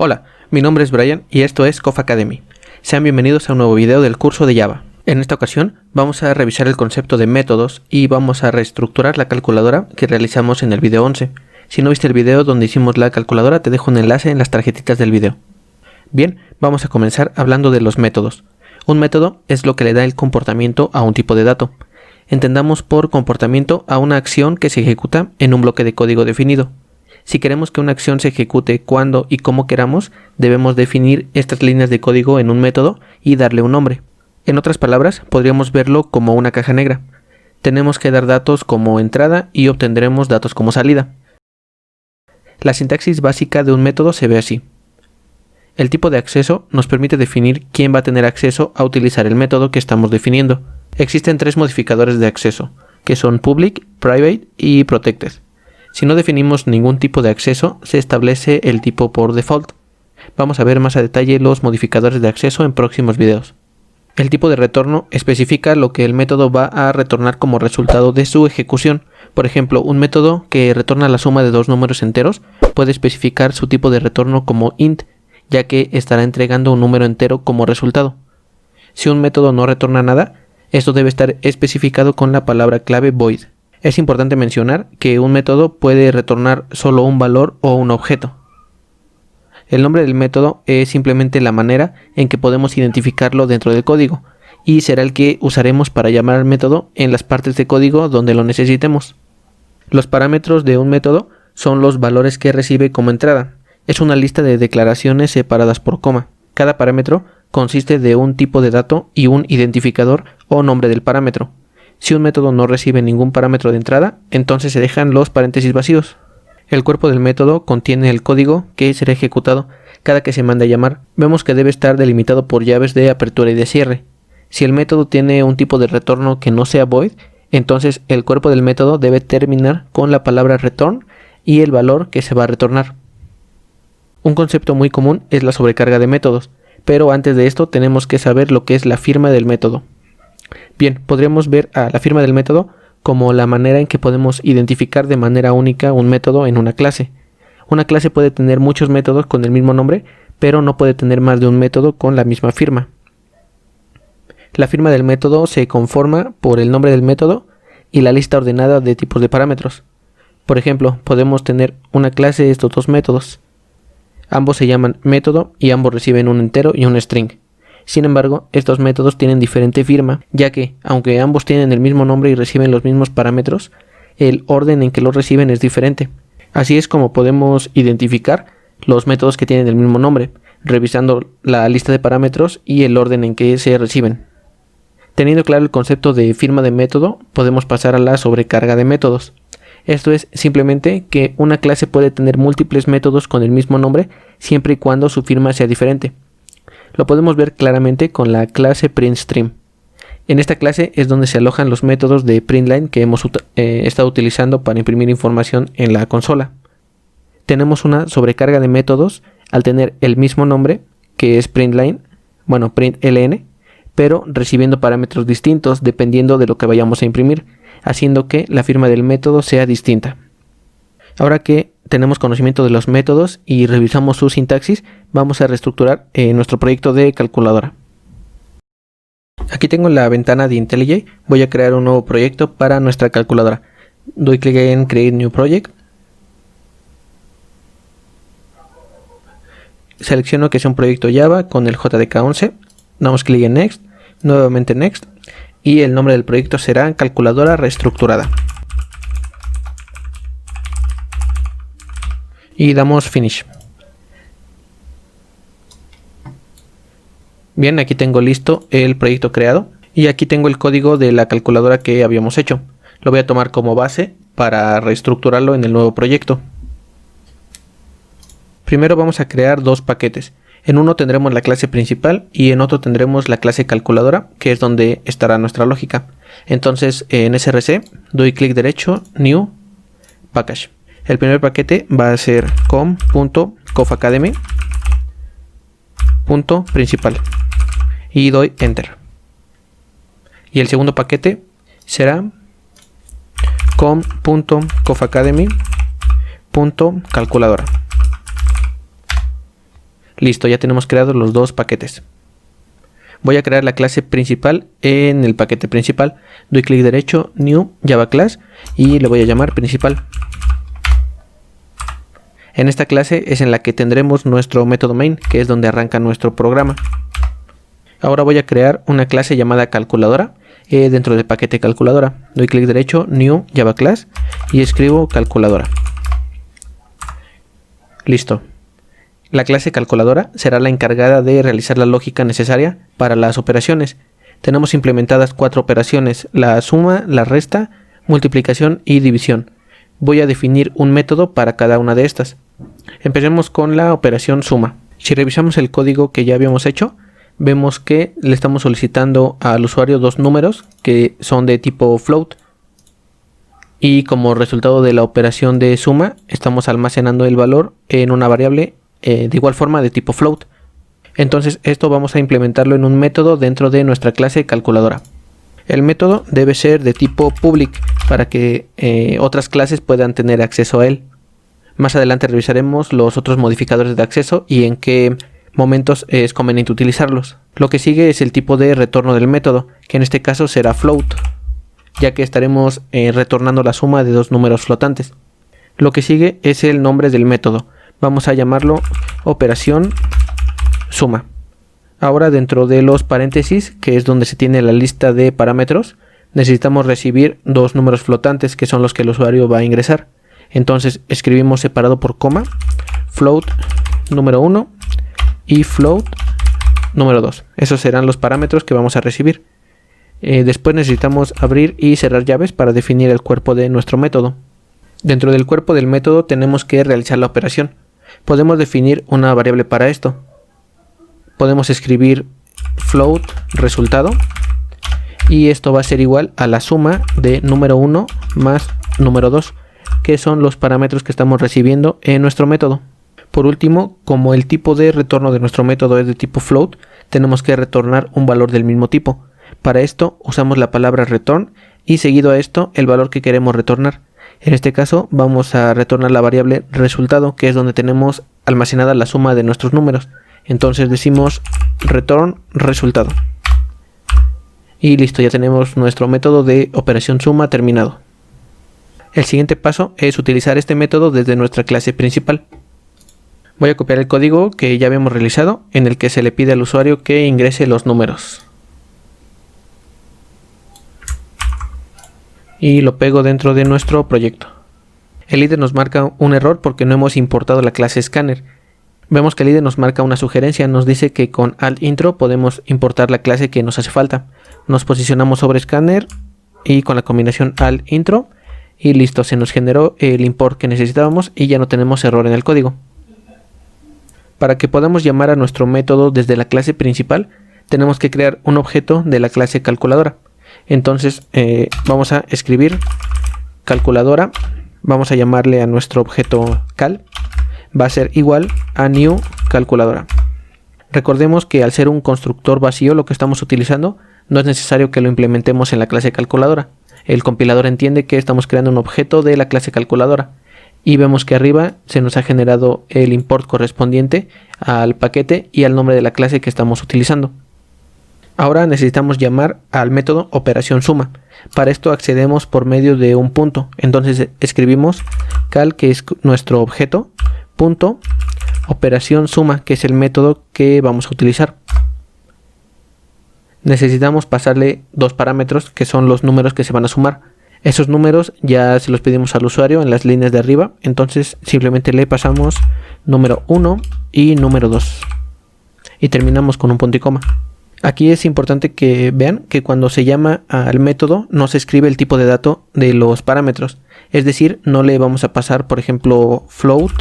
Hola, mi nombre es Brian y esto es Cof Academy. Sean bienvenidos a un nuevo video del curso de Java. En esta ocasión vamos a revisar el concepto de métodos y vamos a reestructurar la calculadora que realizamos en el video 11. Si no viste el video donde hicimos la calculadora, te dejo un enlace en las tarjetitas del video. Bien, vamos a comenzar hablando de los métodos. Un método es lo que le da el comportamiento a un tipo de dato. Entendamos por comportamiento a una acción que se ejecuta en un bloque de código definido. Si queremos que una acción se ejecute cuando y como queramos, debemos definir estas líneas de código en un método y darle un nombre. En otras palabras, podríamos verlo como una caja negra. Tenemos que dar datos como entrada y obtendremos datos como salida. La sintaxis básica de un método se ve así. El tipo de acceso nos permite definir quién va a tener acceso a utilizar el método que estamos definiendo. Existen tres modificadores de acceso, que son public, private y protected. Si no definimos ningún tipo de acceso, se establece el tipo por default. Vamos a ver más a detalle los modificadores de acceso en próximos videos. El tipo de retorno especifica lo que el método va a retornar como resultado de su ejecución. Por ejemplo, un método que retorna la suma de dos números enteros puede especificar su tipo de retorno como int, ya que estará entregando un número entero como resultado. Si un método no retorna nada, esto debe estar especificado con la palabra clave void. Es importante mencionar que un método puede retornar solo un valor o un objeto. El nombre del método es simplemente la manera en que podemos identificarlo dentro del código y será el que usaremos para llamar al método en las partes de código donde lo necesitemos. Los parámetros de un método son los valores que recibe como entrada. Es una lista de declaraciones separadas por coma. Cada parámetro consiste de un tipo de dato y un identificador o nombre del parámetro. Si un método no recibe ningún parámetro de entrada, entonces se dejan los paréntesis vacíos. El cuerpo del método contiene el código que será ejecutado cada que se mande a llamar. Vemos que debe estar delimitado por llaves de apertura y de cierre. Si el método tiene un tipo de retorno que no sea void, entonces el cuerpo del método debe terminar con la palabra return y el valor que se va a retornar. Un concepto muy común es la sobrecarga de métodos, pero antes de esto tenemos que saber lo que es la firma del método. Bien, podríamos ver a la firma del método como la manera en que podemos identificar de manera única un método en una clase. Una clase puede tener muchos métodos con el mismo nombre, pero no puede tener más de un método con la misma firma. La firma del método se conforma por el nombre del método y la lista ordenada de tipos de parámetros. Por ejemplo, podemos tener una clase de estos dos métodos. Ambos se llaman método y ambos reciben un entero y un string. Sin embargo, estos métodos tienen diferente firma, ya que, aunque ambos tienen el mismo nombre y reciben los mismos parámetros, el orden en que los reciben es diferente. Así es como podemos identificar los métodos que tienen el mismo nombre, revisando la lista de parámetros y el orden en que se reciben. Teniendo claro el concepto de firma de método, podemos pasar a la sobrecarga de métodos. Esto es simplemente que una clase puede tener múltiples métodos con el mismo nombre, siempre y cuando su firma sea diferente. Lo podemos ver claramente con la clase printStream. En esta clase es donde se alojan los métodos de println que hemos estado utilizando para imprimir información en la consola. Tenemos una sobrecarga de métodos al tener el mismo nombre, que es println, pero recibiendo parámetros distintos dependiendo de lo que vayamos a imprimir, haciendo que la firma del método sea distinta. Ahora que tenemos conocimiento de los métodos y revisamos su sintaxis, vamos a reestructurar nuestro proyecto de calculadora. Aquí tengo la ventana de IntelliJ. Voy a crear un nuevo proyecto para nuestra calculadora. Doy clic en Create New Project. Selecciono que sea un proyecto Java con el JDK11. Damos clic en Next, nuevamente Next, y el nombre del proyecto será Calculadora Reestructurada. Y damos Finish. Bien, aquí tengo listo el proyecto creado y aquí tengo el código de la calculadora que habíamos hecho. Lo voy a tomar como base para reestructurarlo en el nuevo proyecto. Primero vamos a crear dos paquetes. En uno tendremos la clase principal y en otro tendremos la clase calculadora, que es donde estará nuestra lógica. Entonces en src doy clic derecho, New, Package. El primer paquete va a ser com.cofacademy.principal y doy Enter. Y el segundo paquete será com.cofacademy.calculadora. Listo, ya tenemos creados los dos paquetes. Voy a crear la clase principal en el paquete principal. Doy clic derecho, New, Java Class y le voy a llamar principal. En esta clase es en la que tendremos nuestro método main, que es donde arranca nuestro programa. Ahora voy a crear una clase llamada calculadora dentro del paquete calculadora. Doy clic derecho, New, Java Class y escribo calculadora. Listo. La clase calculadora será la encargada de realizar la lógica necesaria para las operaciones. Tenemos implementadas 4 operaciones: la suma, la resta, multiplicación y división. Voy a definir un método para cada una de estas. Empecemos con la operación suma. Si revisamos el código que ya habíamos hecho, vemos que le estamos solicitando al usuario dos números que son de tipo float. Y como resultado de la operación de suma, estamos almacenando el valor en una variable de igual forma de tipo float. Entonces esto vamos a implementarlo en un método dentro de nuestra clase calculadora. El método debe ser de tipo public para que otras clases puedan tener acceso a él. Más adelante revisaremos los otros modificadores de acceso y en qué momentos es conveniente utilizarlos. Lo que sigue es el tipo de retorno del método, que en este caso será float, ya que estaremos retornando la suma de dos números flotantes. Lo que sigue es el nombre del método. Vamos a llamarlo operación suma. Ahora, dentro de los paréntesis, que es donde se tiene la lista de parámetros, necesitamos recibir dos números flotantes que son los que el usuario va a ingresar. Entonces escribimos separado por coma float número 1 y float número 2. Esos serán los parámetros que vamos a recibir. Después necesitamos abrir y cerrar llaves para definir el cuerpo de nuestro método. Dentro del cuerpo del método tenemos que realizar la operación. Podemos definir una variable para esto. Podemos escribir float resultado y esto va a ser igual a la suma de número 1 más número 2, que son los parámetros que estamos recibiendo en nuestro método. Por último, como el tipo de retorno de nuestro método es de tipo float, tenemos que retornar un valor del mismo tipo. Para esto usamos la palabra return y seguido a esto el valor que queremos retornar. En este caso vamos a retornar la variable resultado, que es donde tenemos almacenada la suma de nuestros números. Entonces decimos return resultado. Y listo, ya tenemos nuestro método de operación suma terminado. El siguiente paso es utilizar este método desde nuestra clase principal. Voy a copiar el código que ya habíamos realizado, en el que se le pide al usuario que ingrese los números. Y lo pego dentro de nuestro proyecto. El IDE nos marca un error porque no hemos importado la clase scanner. Vemos que el IDE nos marca una sugerencia, nos dice que con alt intro podemos importar la clase que nos hace falta. Nos posicionamos sobre scanner y con la combinación alt intro y listo, se nos generó el import que necesitábamos y ya no tenemos error en el código. Para que podamos llamar a nuestro método desde la clase principal, tenemos que crear un objeto de la clase calculadora. Entonces vamos a escribir calculadora, vamos a llamarle a nuestro objeto cal, va a ser igual a new calculadora. Recordemos que al ser un constructor vacío lo que estamos utilizando, no es necesario que lo implementemos en la clase calculadora. El compilador entiende que estamos creando un objeto de la clase calculadora y vemos que arriba se nos ha generado el import correspondiente al paquete y al nombre de la clase que estamos utilizando. Ahora necesitamos llamar al método operación suma. Para esto accedemos por medio de un punto. Entonces escribimos cal, que es nuestro objeto, punto, operación suma, que es el método que vamos a utilizar. Necesitamos pasarle dos parámetros que son los números que se van a sumar. Esos números ya se los pedimos al usuario en las líneas de arriba. Entonces simplemente le pasamos número 1 y número 2. Y terminamos con un punto y coma. Aquí es importante que vean que cuando se llama al método no se escribe el tipo de dato de los parámetros. Es decir, no le vamos a pasar, por ejemplo, float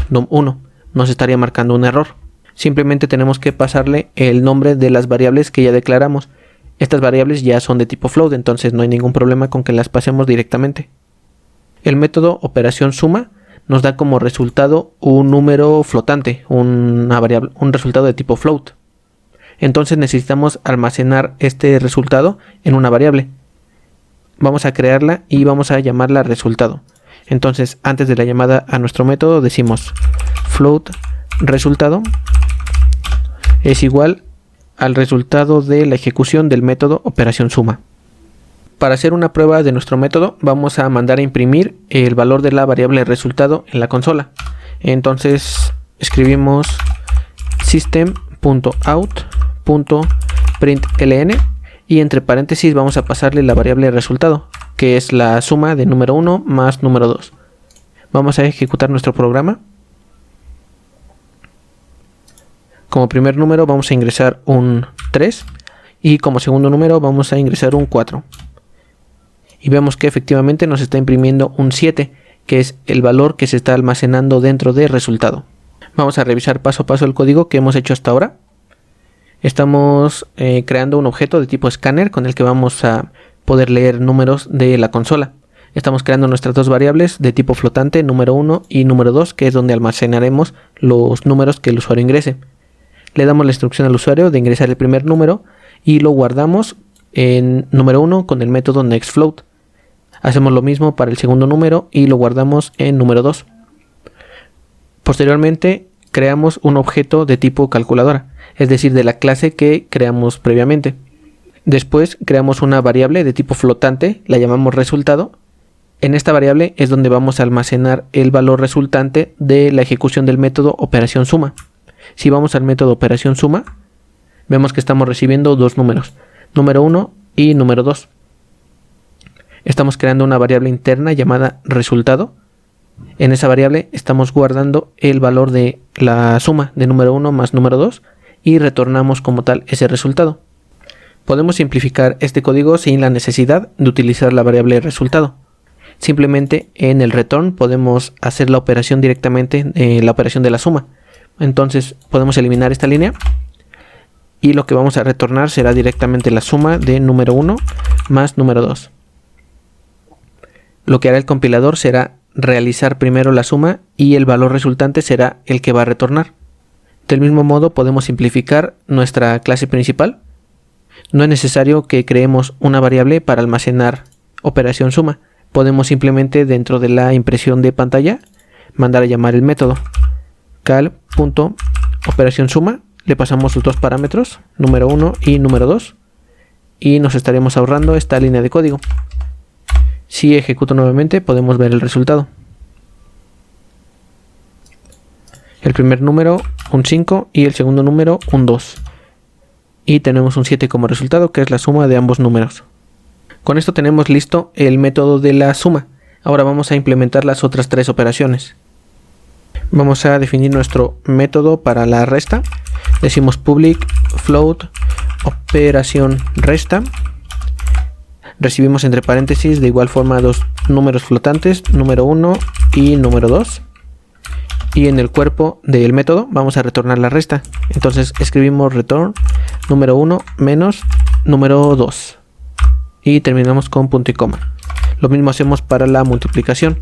num1. Nos estaría marcando un error. Simplemente tenemos que pasarle el nombre de las variables que ya declaramos. Estas variables ya son de tipo float, entonces no hay ningún problema con que las pasemos directamente. El método operación suma nos da como resultado un número flotante, una variable, un resultado de tipo float. Entonces necesitamos almacenar este resultado en una variable. Vamos a crearla y vamos a llamarla resultado. Entonces antes de la llamada a nuestro método decimos float resultado es igual al resultado de la ejecución del método operación suma. Para hacer una prueba de nuestro método vamos a mandar a imprimir el valor de la variable resultado en la consola. Entonces escribimos system.out.println y entre paréntesis vamos a pasarle la variable resultado, que es la suma de número 1 más número 2. Vamos a ejecutar nuestro programa. Como primer número vamos a ingresar un 3 y como segundo número vamos a ingresar un 4. Y vemos que efectivamente nos está imprimiendo un 7, que es el valor que se está almacenando dentro del resultado. Vamos a revisar paso a paso el código que hemos hecho hasta ahora. Estamos creando un objeto de tipo scanner con el que vamos a poder leer números de la consola. Estamos creando nuestras dos variables de tipo flotante, número 1 y número 2, que es donde almacenaremos los números que el usuario ingrese. Le damos la instrucción al usuario de ingresar el primer número y lo guardamos en número 1 con el método nextFloat. Hacemos lo mismo para el segundo número y lo guardamos en número 2. Posteriormente creamos un objeto de tipo calculadora, es decir, de la clase que creamos previamente. Después creamos una variable de tipo flotante, la llamamos resultado. En esta variable es donde vamos a almacenar el valor resultante de la ejecución del método operación suma. Si vamos al método operación suma, vemos que estamos recibiendo dos números, número 1 y número 2. Estamos creando una variable interna llamada resultado. En esa variable estamos guardando el valor de la suma de número 1 más número 2 y retornamos como tal ese resultado. Podemos simplificar este código sin la necesidad de utilizar la variable resultado. Simplemente en el return podemos hacer la operación directamente, la operación de la suma. Entonces podemos eliminar esta línea y lo que vamos a retornar será directamente la suma de número 1 más número 2. Lo que hará el compilador será realizar primero la suma y el valor resultante será el que va a retornar. Del mismo modo podemos simplificar nuestra clase principal. No es necesario que creemos una variable para almacenar operación suma. Podemos simplemente dentro de la impresión de pantalla mandar a llamar el método cal.operación suma. Le pasamos sus dos parámetros, número 1 y número 2, y nos estaremos ahorrando esta línea de código. Si ejecuto nuevamente podemos ver el resultado. El primer número un 5 y el segundo número un 2. Y tenemos un 7 como resultado, que es la suma de ambos números. Con esto tenemos listo el método de la suma. Ahora vamos a implementar las otras tres operaciones. Vamos a definir nuestro método para la resta. Decimos public float operación resta. Recibimos entre paréntesis de igual forma dos números flotantes, número 1 y número 2. Y en el cuerpo del método vamos a retornar la resta. Entonces escribimos return número 1 menos número 2. Y terminamos con punto y coma. Lo mismo hacemos para la multiplicación.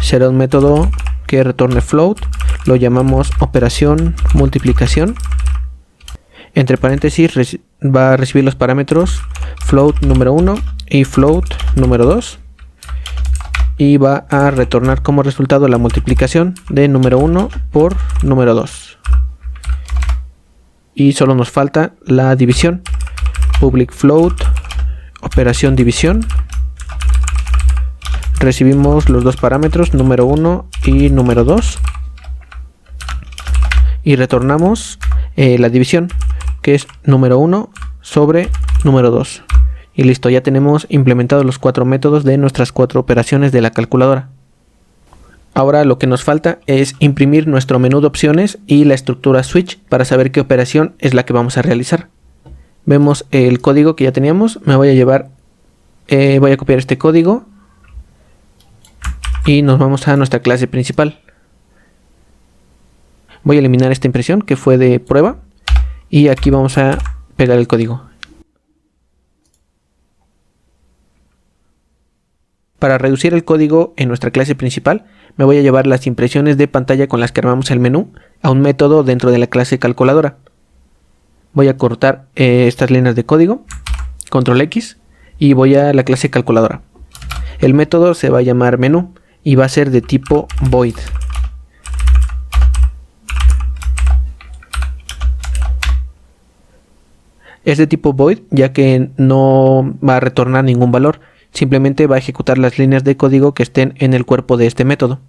Será un método que retorne float. Lo llamamos operación multiplicación. Entre paréntesis va a recibir los parámetros float número 1 y float número 2. Y va a retornar como resultado la multiplicación de número 1 por número 2. Y solo nos falta la división. Public float operación división. Recibimos los dos parámetros, número 1 y número 2. Y retornamos la división, que es número 1 sobre número 2. Y listo, ya tenemos implementados los cuatro métodos de nuestras cuatro operaciones de la calculadora. Ahora lo que nos falta es imprimir nuestro menú de opciones y la estructura switch para saber qué operación es la que vamos a realizar. Vemos el código que ya teníamos. Me voy a llevar, voy a copiar este código y nos vamos a nuestra clase principal. Voy a eliminar esta impresión que fue de prueba y aquí vamos a pegar el código. Para reducir el código en nuestra clase principal, me voy a llevar las impresiones de pantalla con las que armamos el menú a un método dentro de la clase calculadora. Voy a cortar estas líneas de código, control X, y voy a la clase calculadora. El método se va a llamar menú y va a ser de tipo void. Es de tipo void, ya que no va a retornar ningún valor, simplemente va a ejecutar las líneas de código que estén en el cuerpo de este método.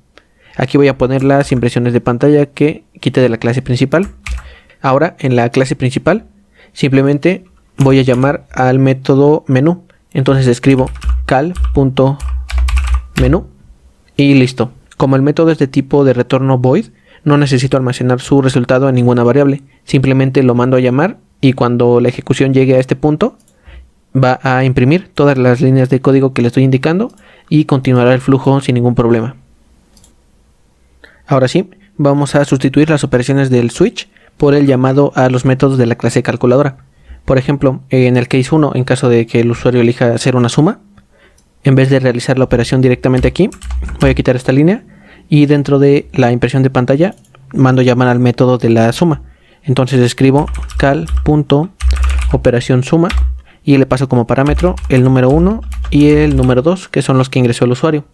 Aquí voy a poner las impresiones de pantalla que quité de la clase principal. Ahora en la clase principal simplemente voy a llamar al método menú. Entonces escribo cal.menú y listo. Como el método es de tipo de retorno void, no necesito almacenar su resultado en ninguna variable. Simplemente lo mando a llamar y cuando la ejecución llegue a este punto va a imprimir todas las líneas de código que le estoy indicando y continuará el flujo sin ningún problema. Ahora sí, vamos a sustituir las operaciones del switch por el llamado a los métodos de la clase calculadora. Por ejemplo, en el case 1, en caso de que el usuario elija hacer una suma, en vez de realizar la operación directamente aquí, voy a quitar esta línea y dentro de la impresión de pantalla mando llamar al método de la suma. Entonces escribo cal.operación suma y le paso como parámetro el número 1 y el número 2, que son los que ingresó el usuario.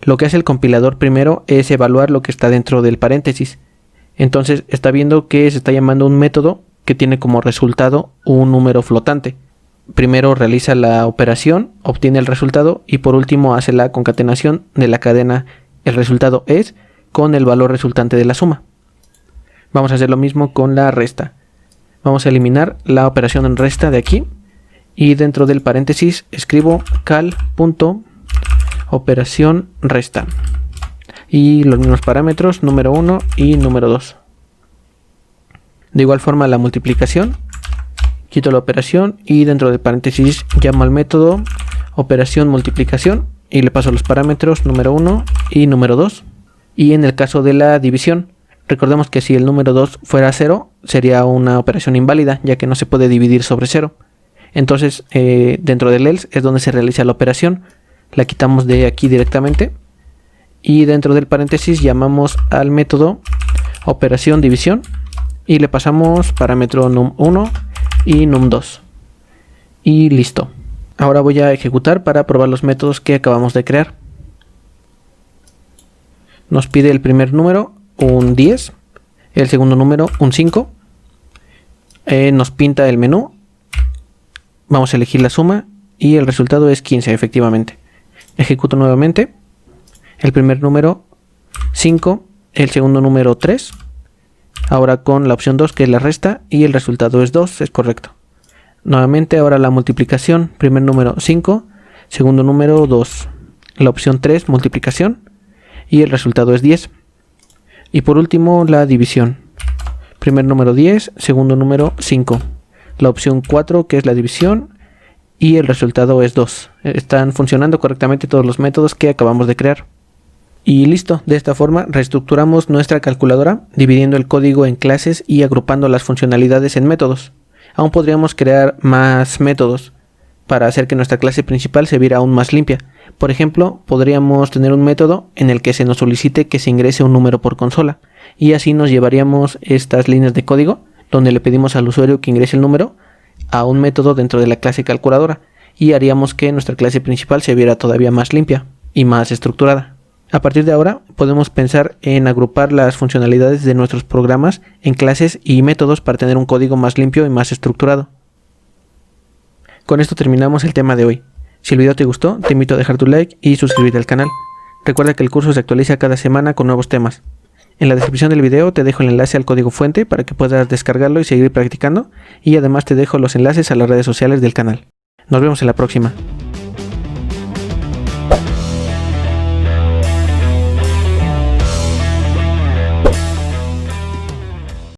Lo que hace el compilador primero es evaluar lo que está dentro del paréntesis. Entonces está viendo que se está llamando un método que tiene como resultado un número flotante. Primero realiza la operación, obtiene el resultado y por último hace la concatenación de la cadena el resultado es con el valor resultante de la suma. Vamos a hacer lo mismo con la resta. Vamos a eliminar la operación en resta de aquí y dentro del paréntesis escribo cal.operación resta y los mismos parámetros número 1 y número 2. De igual forma la multiplicación, quito la operación y dentro del paréntesis llamo al método operación multiplicación y le paso los parámetros número 1 y número 2. Y en el caso de la división, recordemos que si el número 2 fuera 0 sería una operación inválida, ya que no se puede dividir sobre 0. Entonces dentro del else es donde se realiza la operación, la quitamos de aquí directamente y dentro del paréntesis llamamos al método operación división y le pasamos parámetro num1 y num2 y listo. Ahora voy a ejecutar para probar los métodos que acabamos de crear. Nos pide el primer número un 10, el segundo número un 5, nos pinta el menú, vamos a elegir la suma y el resultado es 15 efectivamente. Ejecuto nuevamente, el primer número 5, el segundo número 3, ahora con la opción 2 que es la resta y el resultado es 2, es correcto. Nuevamente ahora la multiplicación, primer número 5, segundo número 2, la opción 3 multiplicación y el resultado es 10. Y por último la división, primer número 10, segundo número 5, la opción 4 que es la división y el resultado es 2. Están funcionando correctamente todos los métodos que acabamos de crear. Y listo, de esta forma reestructuramos nuestra calculadora dividiendo el código en clases y agrupando las funcionalidades en métodos. Aún podríamos crear más métodos para hacer que nuestra clase principal se viera aún más limpia. Por ejemplo, podríamos tener un método en el que se nos solicite que se ingrese un número por consola y así nos llevaríamos estas líneas de código donde le pedimos al usuario que ingrese el número a un método dentro de la clase calculadora y haríamos que nuestra clase principal se viera todavía más limpia y más estructurada. A partir de ahora podemos pensar en agrupar las funcionalidades de nuestros programas en clases y métodos para tener un código más limpio y más estructurado. Con esto terminamos el tema de hoy. Si el video te gustó, te invito a dejar tu like y suscribirte al canal. Recuerda que el curso se actualiza cada semana con nuevos temas. En la descripción del video te dejo el enlace al código fuente para que puedas descargarlo y seguir practicando, y además te dejo los enlaces a las redes sociales del canal. Nos vemos en la próxima.